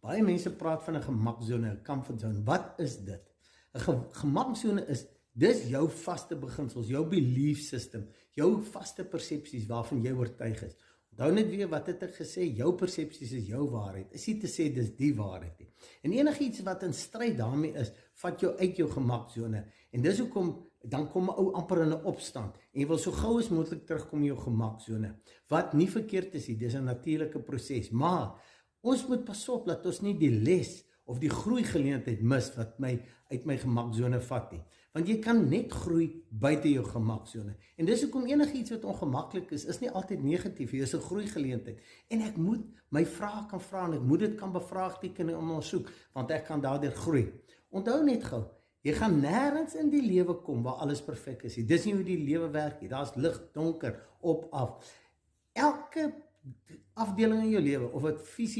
Baie mense praat van 'n gemaksone, 'n comfort zone. Wat is dit? 'n Gemaksone is, dis jou vaste beginsels, jou belief system, jou vaste persepsies waarvan jy oortuig is. Onthou net weer, wat het ek gesê? Jou persepsies is jou waarheid. Is nie te sê dis die waarheid nie. En enigiets wat in stryd daarmee is, vat jou uit jou gemaksone. En dis hoekom dan kom 'n ou amper in 'n opstand en jy wil so gou as moontlik terugkom in jou gemaksone. Wat nie verkeerd is nie, dis 'n natuurlike proses, maar ons moet pas op dat ons nie die les of die groeigeleentheid mis wat my uit my gemaksone vat nie. Want jy kan net groei buite jou gemaksone. En dis hoekom enigiets wat ongemaklik is nie altyd negatief, hier is 'n groeigeleentheid. En ek moet my vrae kan vra en ek moet dit kan bevraagteken en ondersoek, want ek kan daardeur groei. Onthou net gou, jy gaan nêrens in die lewe kom waar alles perfek is nie. Dis nie hoe die lewe werk nie. Daar's lig, donker, op, af. Elke afdeling in jou lewe, of dit fisies